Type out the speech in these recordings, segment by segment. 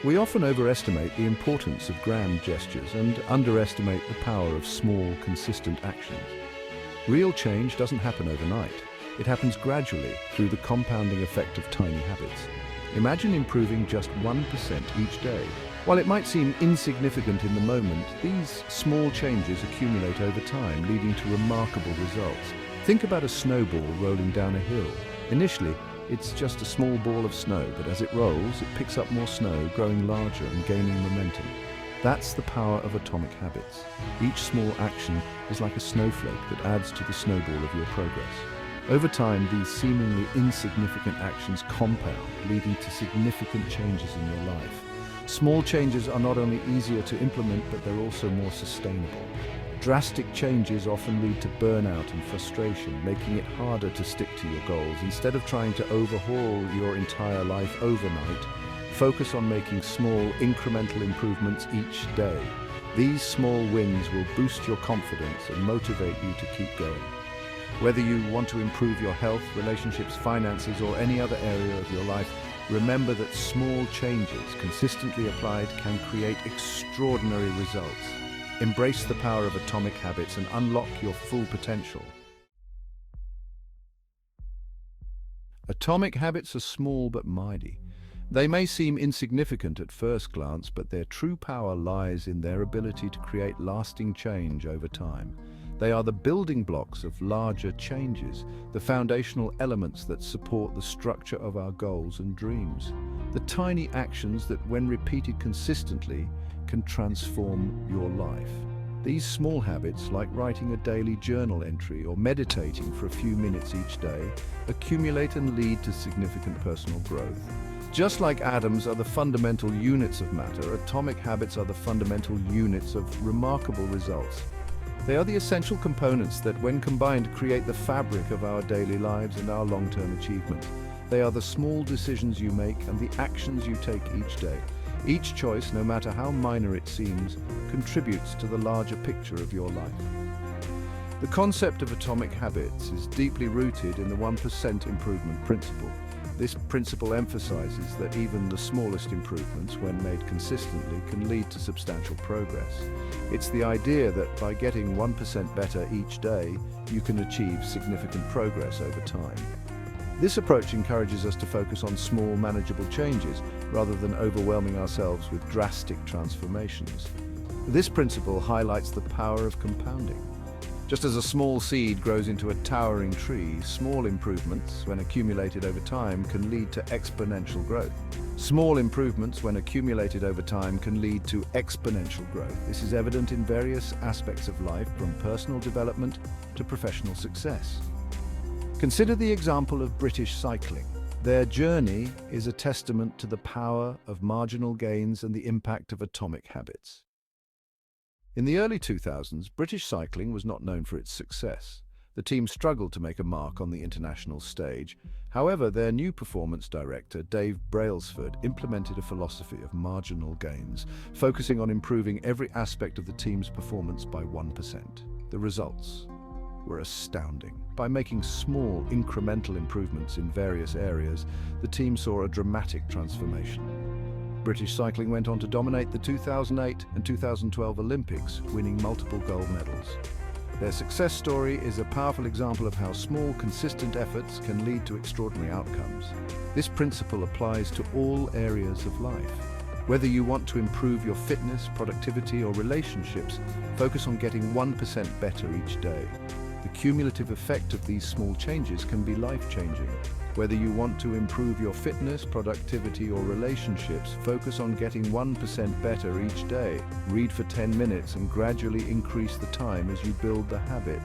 We often overestimate the importance of grand gestures and underestimate the power of small, consistent actions. Real change doesn't happen overnight. It happens gradually through the compounding effect of tiny habits. Imagine improving just 1% each day. While it might seem insignificant in the moment, these small changes accumulate over time, leading to remarkable results. Think about a snowball rolling down a hill. Initially, it's just a small ball of snow, but as it rolls, it picks up more snow, growing larger and gaining momentum. That's the power of atomic habits. Each small action is like a snowflake that adds to the snowball of your progress. Over time, these seemingly insignificant actions compound, leading to significant changes in your life. Small changes are not only easier to implement, but they're also more sustainable. Drastic changes often lead to burnout and frustration, making it harder to stick to your goals. Instead of trying to overhaul your entire life overnight, focus on making small, incremental improvements each day. These small wins will boost your confidence and motivate you to keep going. Whether you want to improve your health, relationships, finances, or any other area of your life, remember that small changes consistently applied can create extraordinary results. Embrace the power of atomic habits and unlock your full potential. Atomic habits are small but mighty. They may seem insignificant at first glance, but their true power lies in their ability to create lasting change over time. They are the building blocks of larger changes, the foundational elements that support the structure of our goals and dreams. The tiny actions that, when repeated consistently, can transform your life. These small habits, like writing a daily journal entry or meditating for a few minutes each day, accumulate and lead to significant personal growth. Just like atoms are the fundamental units of matter, atomic habits are the fundamental units of remarkable results. They are the essential components that, when combined, create the fabric of our daily lives and our long-term achievement. They are the small decisions you make and the actions you take each day. Each choice, no matter how minor it seems, contributes to the larger picture of your life. The concept of atomic habits is deeply rooted in the 1% improvement principle. This principle emphasizes that even the smallest improvements, when made consistently, can lead to substantial progress. It's the idea that by getting 1% better each day, you can achieve significant progress over time. This approach encourages us to focus on small, manageable changes, rather than overwhelming ourselves with drastic transformations. This principle highlights the power of compounding. Just as a small seed grows into a towering tree, small improvements, when accumulated over time, can lead to exponential growth. Small improvements, when accumulated over time, can lead to exponential growth. This is evident in various aspects of life, from personal development to professional success. Consider the example of British cycling. Their journey is a testament to the power of marginal gains and the impact of atomic habits. In the early 2000s, British cycling was not known for its success. The team struggled to make a mark on the international stage. However, their new performance director, Dave Brailsford, implemented a philosophy of marginal gains, focusing on improving every aspect of the team's performance by 1%. The results were astounding. By making small, incremental improvements in various areas, the team saw a dramatic transformation. British cycling went on to dominate the 2008 and 2012 Olympics, winning multiple gold medals. Their success story is a powerful example of how small, consistent efforts can lead to extraordinary outcomes. This principle applies to all areas of life. Whether you want to improve your fitness, productivity, or relationships, focus on getting 1% better each day. The cumulative effect of these small changes can be life-changing. Whether you want to improve your fitness, productivity, or relationships, focus on getting 1% better each day. Read for 10 minutes and gradually increase the time as you build the habit.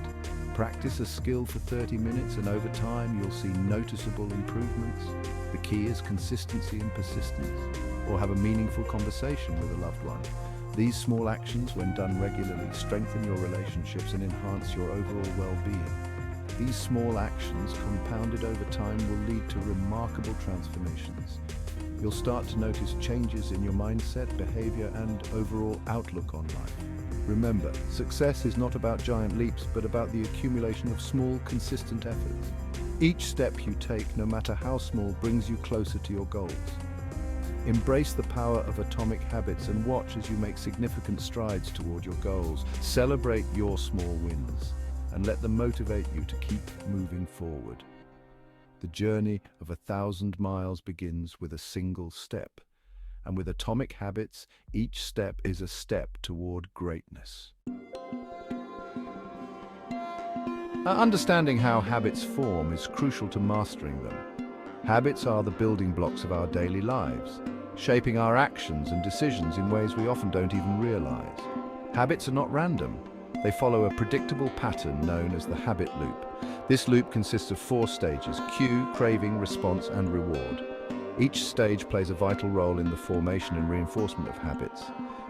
Practice a skill for 30 minutes and over time you'll see noticeable improvements. The key is consistency and persistence. Or have a meaningful conversation with a loved one. These small actions, when done regularly, strengthen your relationships and enhance your overall well-being. These small actions, compounded over time, will lead to remarkable transformations. You'll start to notice changes in your mindset, behavior, and overall outlook on life. Remember, success is not about giant leaps, but about the accumulation of small, consistent efforts. Each step you take, no matter how small, brings you closer to your goals. Embrace the power of atomic habits and watch as you make significant strides toward your goals. Celebrate your small wins and let them motivate you to keep moving forward. The journey of 1,000 miles begins with a single step, and with atomic habits, each step is a step toward greatness. Understanding how habits form is crucial to mastering them. Habits are the building blocks of our daily lives, shaping our actions and decisions in ways we often don't even realize. Habits are not random. They follow a predictable pattern known as the habit loop. This loop consists of 4 stages: cue, craving, response, and reward. Each stage plays a vital role in the formation and reinforcement of habits.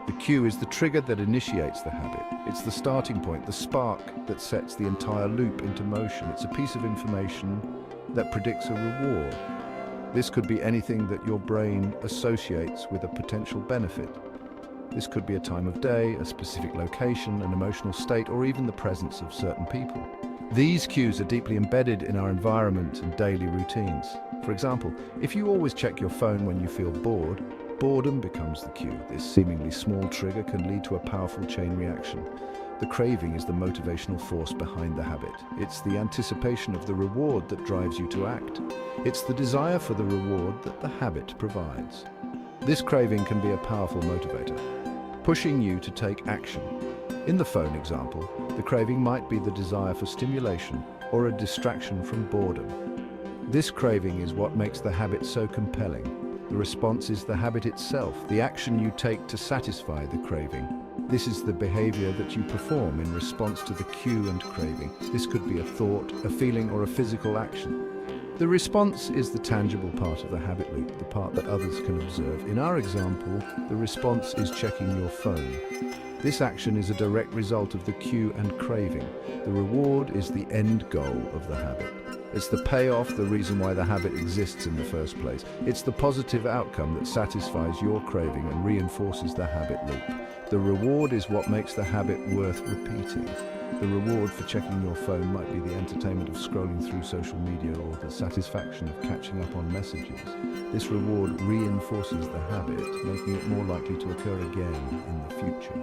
The cue is the trigger that initiates the habit. It's the starting point, the spark that sets the entire loop into motion. It's a piece of information that predicts a reward. This could be anything that your brain associates with a potential benefit. This could be a time of day, a specific location, an emotional state, or even the presence of certain people. These cues are deeply embedded in our environment and daily routines. For example, if you always check your phone when you feel bored, boredom becomes the cue. This seemingly small trigger can lead to a powerful chain reaction. The craving is the motivational force behind the habit. It's the anticipation of the reward that drives you to act. It's the desire for the reward that the habit provides. This craving can be a powerful motivator, pushing you to take action. In the phone example, the craving might be the desire for stimulation or a distraction from boredom. This craving is what makes the habit so compelling. The response is the habit itself, the action you take to satisfy the craving. This is the behavior that you perform in response to the cue and craving. This could be a thought, a feeling, or a physical action. The response is the tangible part of the habit loop, the part that others can observe. In our example, the response is checking your phone. This action is a direct result of the cue and craving. The reward is the end goal of the habit. It's the payoff, the reason why the habit exists in the first place. It's the positive outcome that satisfies your craving and reinforces the habit loop. The reward is what makes the habit worth repeating. The reward for checking your phone might be the entertainment of scrolling through social media or the satisfaction of catching up on messages. This reward reinforces the habit, making it more likely to occur again in the future.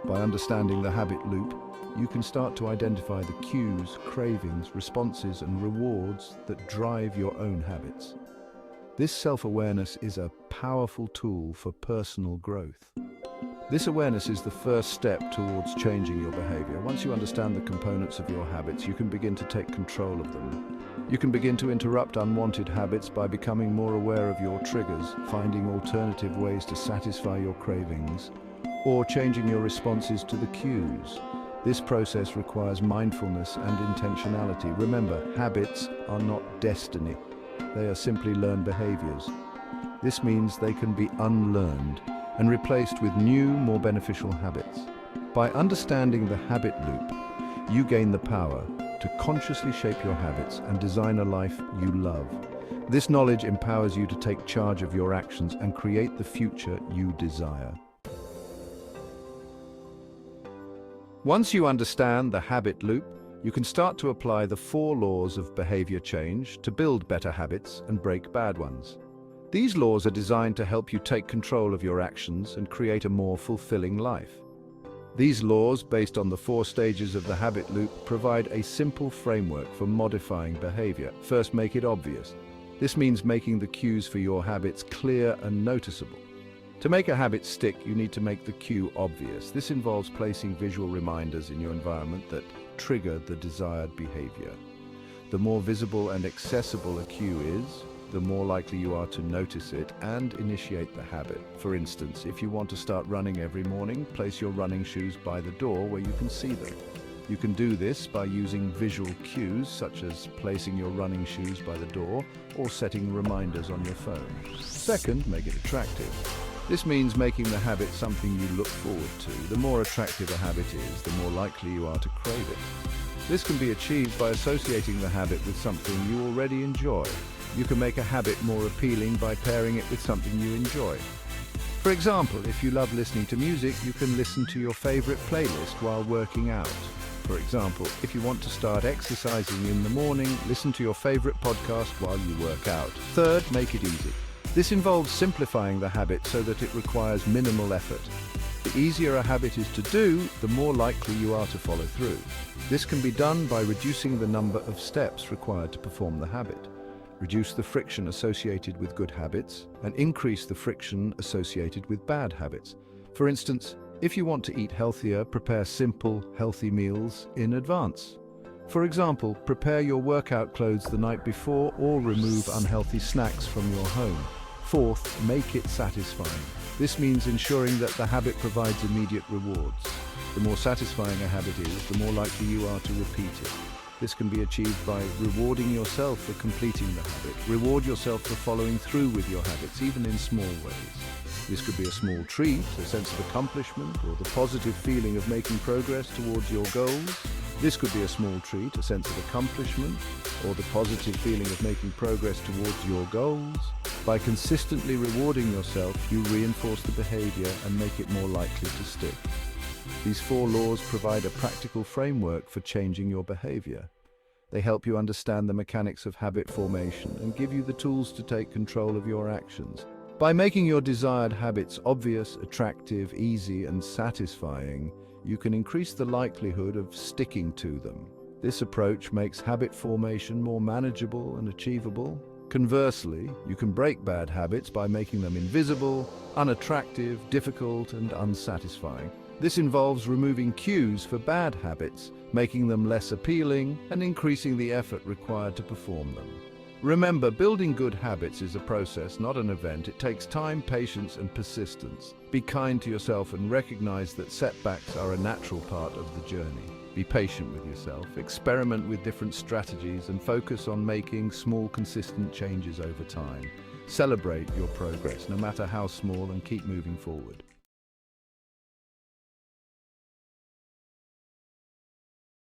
By understanding the habit loop, you can start to identify the cues, cravings, responses, and rewards that drive your own habits. This self-awareness is a powerful tool for personal growth. This awareness is the first step towards changing your behavior. Once you understand the components of your habits, you can begin to take control of them. You can begin to interrupt unwanted habits by becoming more aware of your triggers, finding alternative ways to satisfy your cravings, or changing your responses to the cues. This process requires mindfulness and intentionality. Remember, habits are not destiny. They are simply learned behaviors. This means they can be unlearned and replaced with new, more beneficial habits. By understanding the habit loop, you gain the power to consciously shape your habits and design a life you love. This knowledge empowers you to take charge of your actions and create the future you desire. Once you understand the habit loop, you can start to apply the 4 laws of behavior change to build better habits and break bad ones. These laws are designed to help you take control of your actions and create a more fulfilling life. These laws, based on the 4 stages of the habit loop, provide a simple framework for modifying behavior. First, make it obvious. This means making the cues for your habits clear and noticeable. To make a habit stick, you need to make the cue obvious. This involves placing visual reminders in your environment that trigger the desired behavior. The more visible and accessible a cue is, the more likely you are to notice it and initiate the habit. For instance, if you want to start running every morning, place your running shoes by the door where you can see them. You can do this by using visual cues, such as placing your running shoes by the door or setting reminders on your phone. Second, make it attractive. This means making the habit something you look forward to. The more attractive a habit is, the more likely you are to crave it. This can be achieved by associating the habit with something you already enjoy. You can make a habit more appealing by pairing it with something you enjoy. For example, if you love listening to music, you can listen to your favorite playlist while working out. For example, if you want to start exercising in the morning, listen to your favorite podcast while you work out. Third, make it easy. This involves simplifying the habit so that it requires minimal effort. The easier a habit is to do, the more likely you are to follow through. This can be done by reducing the number of steps required to perform the habit. Reduce the friction associated with good habits and increase the friction associated with bad habits. For instance, if you want to eat healthier, prepare simple, healthy meals in advance. For example, prepare your workout clothes the night before or remove unhealthy snacks from your home. Fourth, make it satisfying. This means ensuring that the habit provides immediate rewards. The more satisfying a habit is, the more likely you are to repeat it. This can be achieved by rewarding yourself for completing the habit. Reward yourself for following through with your habits, even in small ways. This could be a small treat, a sense of accomplishment, or the positive feeling of making progress towards your goals. This could be a small treat, a sense of accomplishment, or the positive feeling of making progress towards your goals. By consistently rewarding yourself, you reinforce the behavior and make it more likely to stick. These 4 laws provide a practical framework for changing your behavior. They help you understand the mechanics of habit formation and give you the tools to take control of your actions. By making your desired habits obvious, attractive, easy, and satisfying, you can increase the likelihood of sticking to them. This approach makes habit formation more manageable and achievable. Conversely, you can break bad habits by making them invisible, unattractive, difficult, and unsatisfying. This involves removing cues for bad habits, making them less appealing, and increasing the effort required to perform them. Remember, building good habits is a process, not an event. It takes time, patience, and persistence. Be kind to yourself and recognize that setbacks are a natural part of the journey. Be patient with yourself, experiment with different strategies, and focus on making small, consistent changes over time. Celebrate your progress, no matter how small, and keep moving forward.